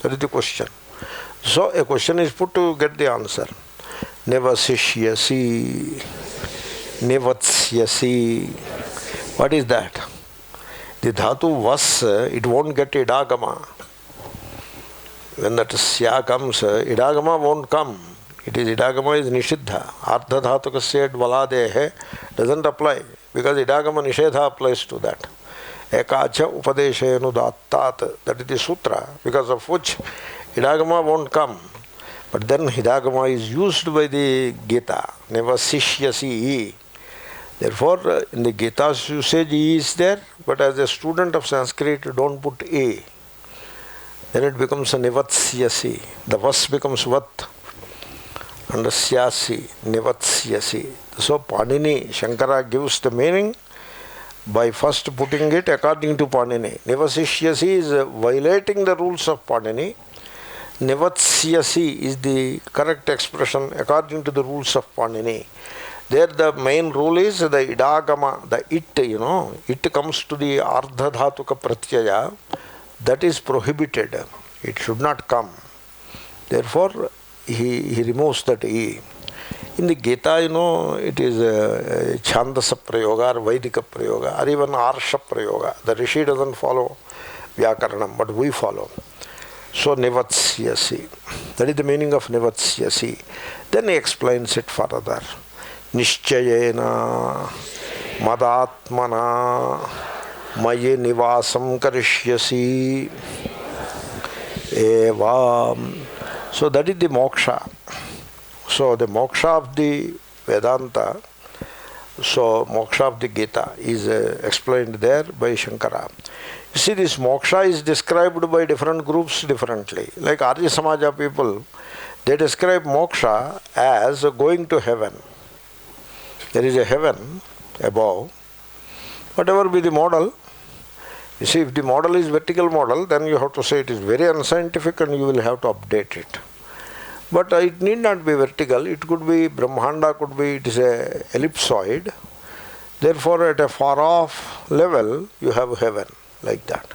That is the question. So a question is put to get the answer. Nevasishyasi, nevatsyasi. What is that? The dhatu vas, it won't get idagama. When that sya comes, idagama won't come. It is idagama is nishiddha. Ardha dhatukasya dvaladehe doesn't apply because idagama nishedha applies to that. Ekacha upadeshenu dattat, that is the sutra, because of which idagama won't come. But then idagama is used by the Gita. Nevasishyasi. Therefore, in the Gita's usage, E is there, but as a student of Sanskrit, don't put A. Then it becomes a nivatsyasi. The vas becomes vat. And the syasi, nivatsyasi. So Panini, Shankara gives the meaning by first putting it according to Panini. Nivasishyasi is violating the rules of Panini. Nivatsyasi is the correct expression according to the rules of Panini. There the main rule is the idagama, the it, it comes to the ardha dhatuka pratyaya. That is prohibited. It should not come. Therefore, he removes that E. In the Gita, it is Chandasa Prayoga or Vaidika Prayoga or even Arsha Prayoga. The Rishi doesn't follow Vyakaranam, but we follow. So, Nivatsyasi. That is the meaning of Nivatsyasi. Then he explains it further. Nishchayena Madatmana Maye Nivasam Karishyasi Evam. So that is the moksha. So the moksha of the Vedanta, so moksha of the Gita is explained there by Shankara. You see, this moksha is described by different groups differently. Like Arya Samaja people, they describe moksha as going to heaven. There is a heaven above. Whatever be the model, you see, if the model is vertical model, then you have to say it is very unscientific and you will have to update it. But it need not be vertical. It could be Brahmanda, could be, it is a ellipsoid. Therefore, at a far off level, you have heaven like that.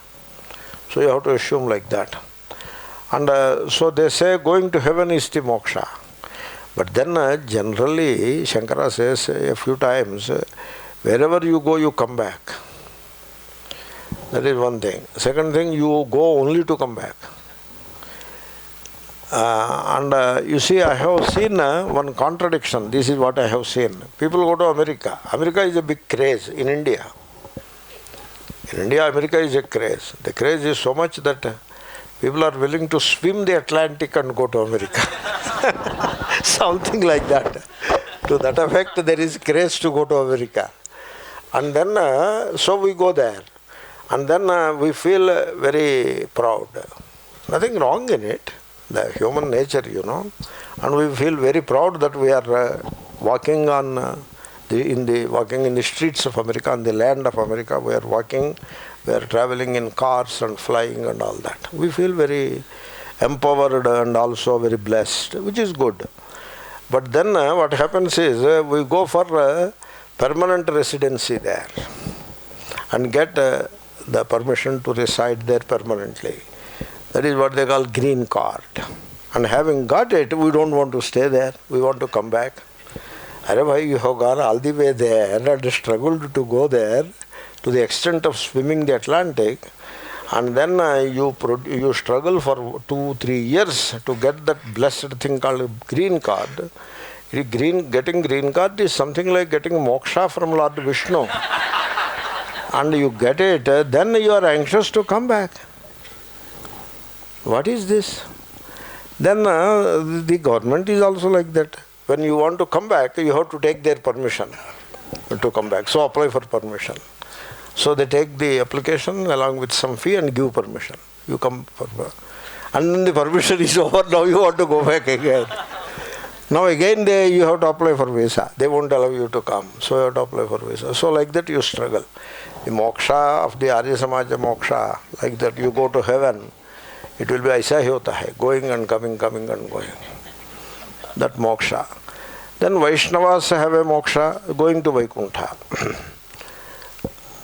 So you have to assume like that. And so they say going to heaven is the moksha. But then generally, Shankara says a few times, wherever you go, you come back. That is one thing. Second thing, you go only to come back. You see, I have seen one contradiction. This is what I have seen. People go to America. America is a big craze in India. In India, America is a craze. The craze is so much that people are willing to swim the Atlantic and go to America. Something like that. To that effect, there is craze to go to America. And then, so we go there. And then we feel very proud. Nothing wrong in it. The human nature, and we feel very proud that we are walking on walking in the streets of America, on the land of America. We are walking, we are traveling in cars and flying and all that. We feel very empowered and also very blessed, which is good. But then what happens is we go for permanent residency there and get the permission to reside there permanently. That is what they call green card. And having got it, we don't want to stay there. We want to come back. Arey bhai, you have gone all the way there and struggled to go there to the extent of swimming the Atlantic, and then you struggle for 2-3 years to get that blessed thing called green card. Getting green card is something like getting moksha from Lord Vishnu. And you get it, then you are anxious to come back. What is this? Then the government is also like that. When you want to come back, you have to take their permission to come back. So apply for permission. So they take the application along with some fee and give permission. You come for, and then the permission is over. Now you want to go back again. Now again you have to apply for visa. They won't allow you to come. So you have to apply for visa. So like that you struggle. The moksha of the Arya Samaja moksha, like that you go to heaven. It will be aisa hi hota hai, going and coming and going. That moksha. Then Vaishnavas have a moksha, going to Vaikuntha.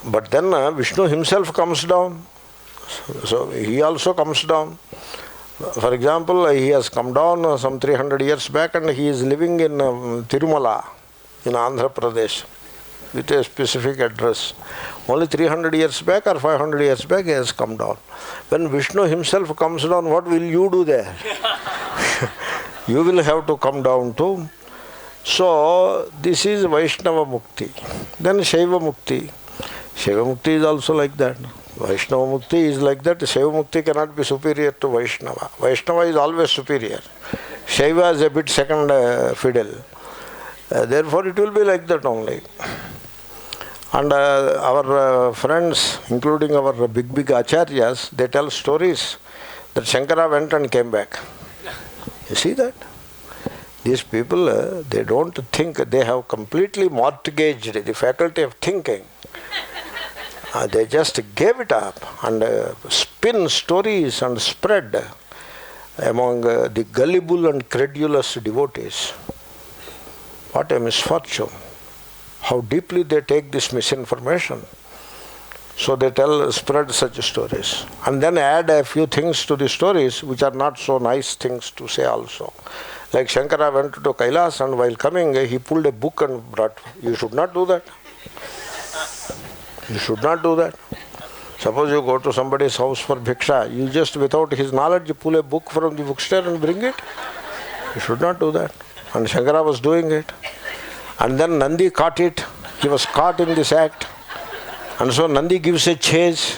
But then Vishnu himself comes down. So he also comes down. For example, he has come down some 300 years back and he is living in Tirumala in Andhra Pradesh with a specific address. Only 300 years back or 500 years back he has come down. When Vishnu himself comes down, what will you do there? You will have to come down too. So this is Vaishnava Mukti. Then Shaiva Mukti. Shaiva Mukti is also like that. Vaishnava Mukti is like that. Shaiva Mukti cannot be superior to Vaishnava. Vaishnava is always superior. Shaiva is a bit second fiddle. Therefore it will be like that only. And our friends, including our big acharyas, they tell stories that Shankara went and came back. You see that? These people, they don't think, they have completely mortgaged the faculty of thinking. They just gave it up and spin stories and spread among the gullible and credulous devotees. What a misfortune. How deeply they take this misinformation. So they spread such stories. And then add a few things to the stories which are not so nice things to say also. Like Shankara went to Kailas and while coming he pulled a book and brought. You should not do that. You should not do that. Suppose you go to somebody's house for bhiksha, you just without his knowledge you pull a book from the bookstore and bring it. You should not do that. And Shankara was doing it. And then Nandi caught it. He was caught in this act. And so Nandi gives a chase.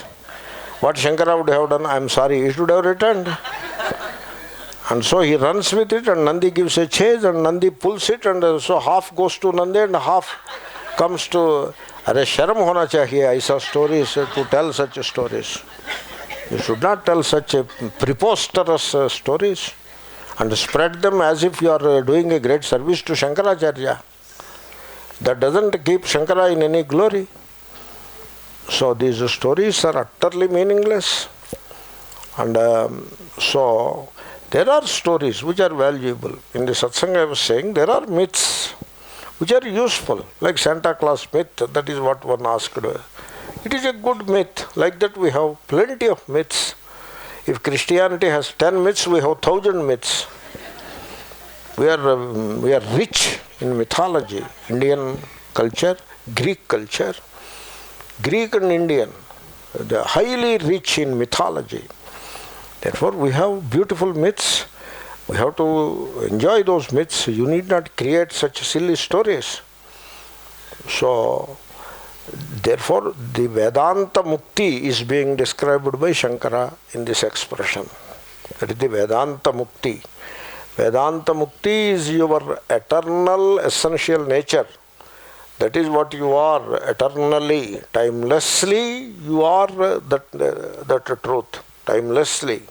What Shankara would have done, I am sorry, he should have returned. And so he runs with it and Nandi gives a chase and Nandi pulls it and so half goes to Nandi and half comes to... Are sharam hona chahiye aisa stories to tell such stories. You should not tell such preposterous stories and spread them as if you are doing a great service to Shankaracharya. That doesn't keep Shankara in any glory. So these stories are utterly meaningless. And so there are stories which are valuable. In the satsanga I was saying there are myths which are useful, like Santa Claus myth, that is what one asked. It is a good myth. Like that we have plenty of myths. If Christianity has 10 myths, we have 1,000 myths. We are rich in mythology, Indian culture, Greek culture. Greek and Indian, they are highly rich in mythology. Therefore we have beautiful myths. We have to enjoy those myths. You need not create such silly stories. So, therefore, the Vedanta Mukti is being described by Shankara in this expression. That is the Vedanta Mukti. Vedanta Mukti is your eternal essential nature. That is what you are eternally, timelessly. You are that truth, timelessly.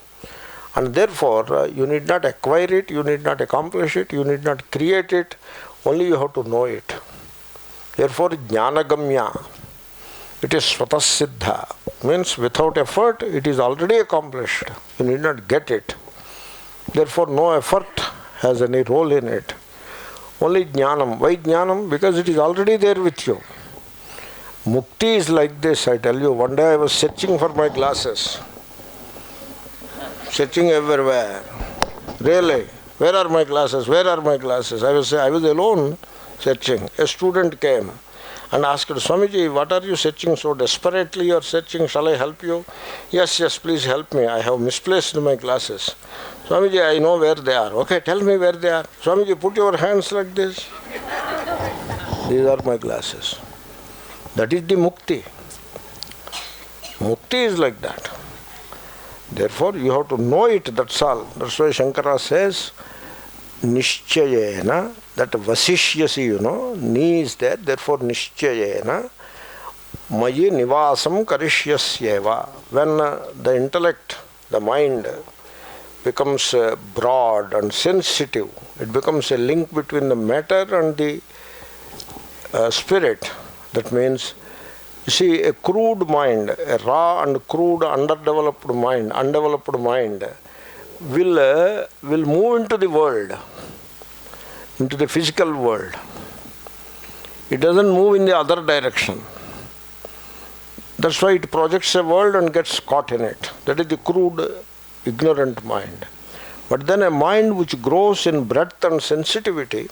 And therefore, you need not acquire it, you need not accomplish it, you need not create it, only you have to know it. Therefore, Jnanagamya, it is Svatasiddha, means without effort, it is already accomplished. You need not get it. Therefore, no effort has any role in it. Only Jnanam. Why Jnanam? Because it is already there with you. Mukti is like this, I tell you. One day I was searching for my glasses. Searching everywhere. Really, where are my glasses? Where are my glasses? I was alone searching. A student came and asked, Swamiji, what are you searching so desperately? You are searching, shall I help you? Yes, please help me. I have misplaced my glasses. Swamiji, I know where they are. Okay, tell me where they are. Swamiji, put your hands like this. These are my glasses. That is the mukti. Mukti is like that. Therefore, you have to know it, that's all. That's why Shankara says, Nishchayena, that Vasishyasi, ni is there, therefore Nishchayena, Mayi Nivasam Karishyasya. When the intellect, the mind becomes broad and sensitive, it becomes a link between the matter and the spirit. That means, you see, a crude mind, a raw and crude, undeveloped mind will move into the world, into the physical world. It doesn't move in the other direction. That's why it projects a world and gets caught in it. That is the crude, ignorant mind. But then a mind which grows in breadth and sensitivity,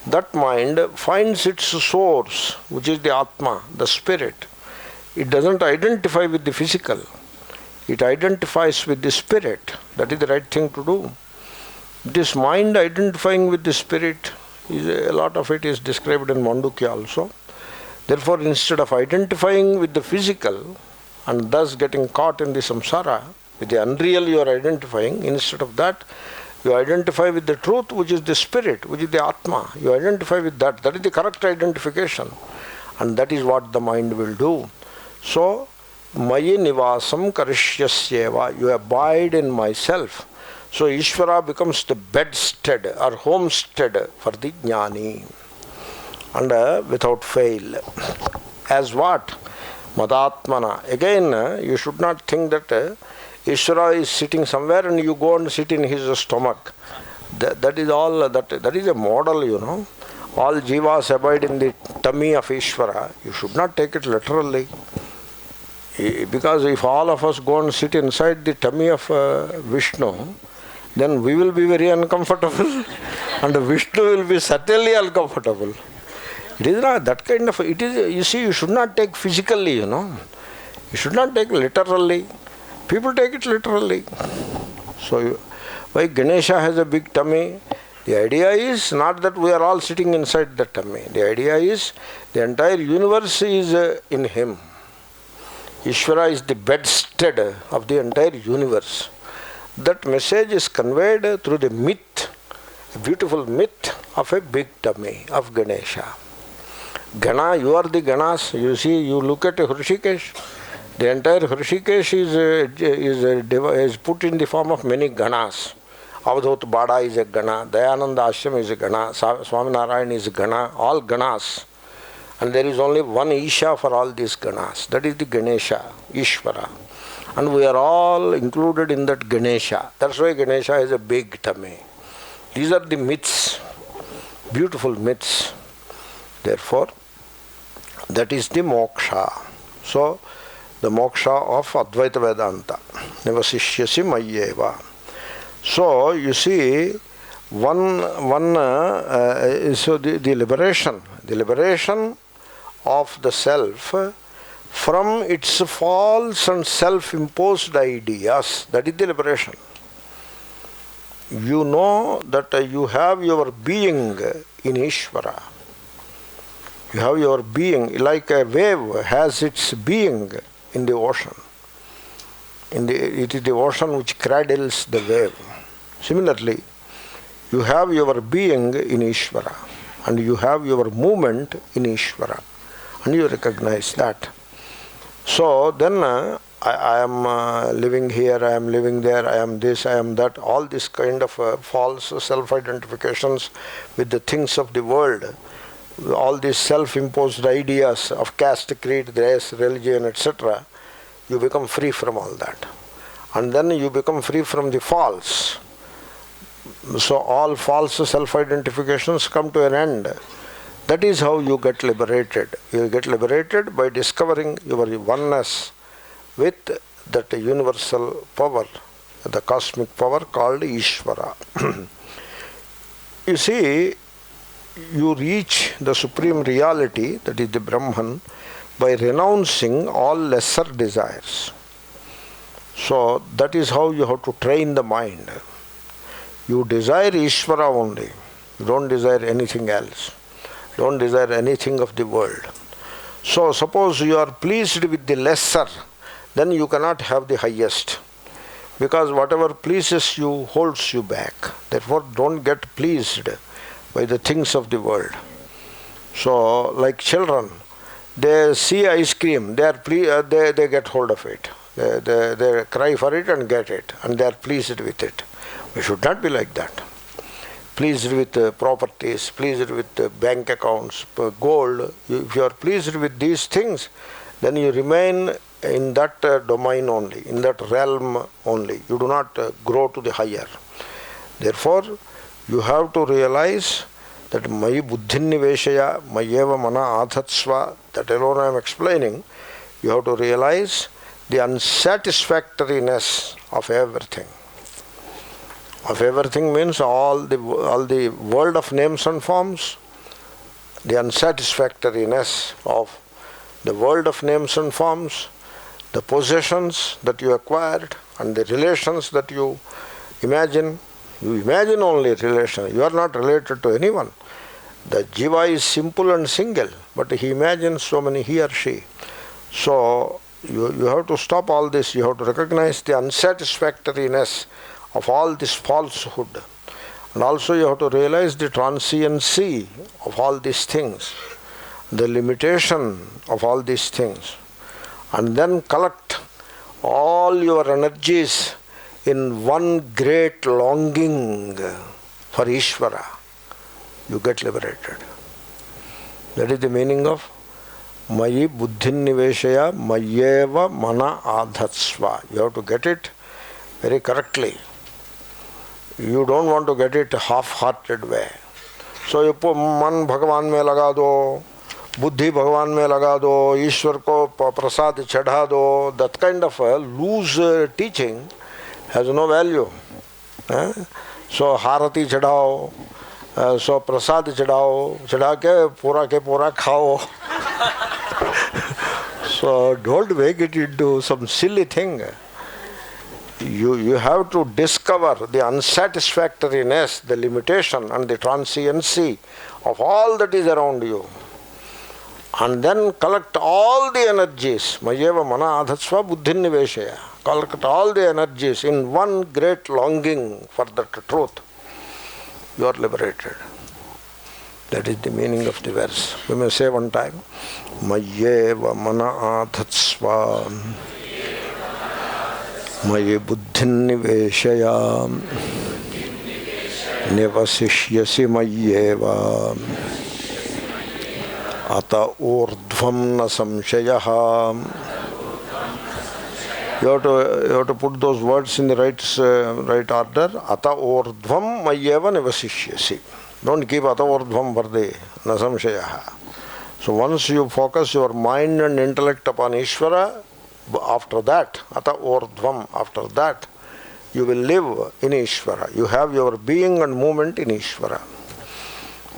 that mind finds its source, which is the Atma, the spirit. It doesn't identify with the physical. It identifies with the spirit. That is the right thing to do. This mind identifying with the spirit, a lot of it is described in Mandukya also. Therefore, instead of identifying with the physical and thus getting caught in the samsara, with the unreal you are identifying, instead of that, you identify with the truth, which is the spirit, which is the Atma. You identify with that. That is the correct identification. And that is what the mind will do. So, Mayi Nivasam Karishyaseva, you abide in myself. So, Ishvara becomes the bedstead or homestead for the Jnani. And without fail. As what? Madatmana. Again, you should not think that Ishvara is sitting somewhere and you go and sit in his stomach. That is all, that is a model, you know. All jivas abide in the tummy of Ishvara. You should not take it literally. Because if all of us go and sit inside the tummy of Vishnu, then we will be very uncomfortable and Vishnu will be certainly uncomfortable. It is not that kind of, it is, you see, you should not take physically, you know. You should not take literally. People take it literally. So, why Ganesha has a big tummy? The idea is not that we are all sitting inside the tummy. The idea is the entire universe is in him. Ishvara is the bedstead of the entire universe. That message is conveyed through the myth, a beautiful myth of a big tummy of Ganesha. Gana, you are the Ganas. You see, you look at Rishikesh. The entire Rishikesh is put in the form of many Ganas. Avadhut Bada is a Gana. Dayananda Ashram is a Gana. Swami Narayana is a Gana. All Ganas. And there is only one Isha for all these Ganas. That is the Ganesha, Ishvara. And we are all included in that Ganesha. That's why Ganesha has a big tummy. These are the myths, beautiful myths. Therefore, that is the moksha. So, the moksha of Advaita Vedanta. Nivasishyasi Mayyeva. So, you see, so the liberation of the self from its false and self-imposed ideas, that is the liberation. You know that you have your being in Ishvara. You have your being, like a wave has its being in the ocean. It is the ocean which cradles the wave. Similarly, you have your being in Ishvara and you have your movement in Ishvara and you recognize that. So then I am living here, I am living there, I am this, I am that, all this kind of false self-identifications with the things of the world, all these self-imposed ideas of caste, creed, race, religion, etc., you become free from all that. And then you become free from the false. So all false self-identifications come to an end. That is how you get liberated. You get liberated by discovering your oneness with that universal power, the cosmic power called Ishvara. You see, you reach the supreme reality, that is the Brahman, by renouncing all lesser desires. So that is how you have to train the mind. You desire Ishvara only. You don't desire anything else. Don't desire anything of the world. So suppose you are pleased with the lesser, then you cannot have the highest. Because whatever pleases you holds you back. Therefore don't get pleased by the things of the world. So like children, they see ice cream, they get hold of it. They cry for it and get it, and they are pleased with it. We should not be like that. Pleased with properties, pleased with bank accounts, gold. If you are pleased with these things, then you remain in that domain only, in that realm only. You do not grow to the higher. Therefore, you have to realize that Mayi Buddhinniveshaya, Mayeva Mana Adhatsva, that alone I am explaining. You have to realize the unsatisfactoriness of everything. of everything means all the world of names and forms, the unsatisfactoriness of the world of names and forms, the possessions that you acquired and the relations that you imagine. You imagine only relation. You are not related to anyone. The jiva is simple and single, but he imagines so many, he or she. So you have to stop all this. You have to recognize the unsatisfactoriness of all this falsehood. And also you have to realize the transiency of all these things, the limitation of all these things. And then collect all your energies in one great longing for Ishvara. You get liberated. That is the meaning of Mayi buddhin niveshaya mayeva mana adhatsva. You have to get it very correctly. You don't want to get it half-hearted way. So you put man Bhagavan mein laga do, buddhi Bhagavan mein laga do, Ishwar ko prasad chadha do. That kind of a loose teaching has no value. So harati chadhao, so prasad chadhao, chadha ke pura khao. So don't make it into some silly thing. You have to discover the unsatisfactoriness, the limitation and the transiency of all that is around you. And then collect all the energies. Mayeva mana adhatsva buddhin niveshaya. Collect all the energies in one great longing for that truth. You are liberated. That is the meaning of the verse. We may say one time. Mayeva mana adhatsva maye buddhin niveshaya nivasishyasi mayeva ata urdhvam na samshayaha. You have to put those words in the right order. Ata urdhvam mayeva nivasishyasi. Don't keep ata urdhvam varde na samshayaha. So once you focus your mind and intellect upon Ishvara, after that, ata urdhvam, after that, you will live in Ishvara. You have your being and movement in Ishvara.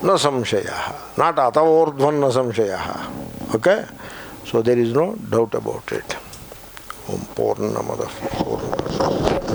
Na samshayaha. Not ata urdhvam na samshayaha. Okay? So there is no doubt about it. Om Purnamada Purnamada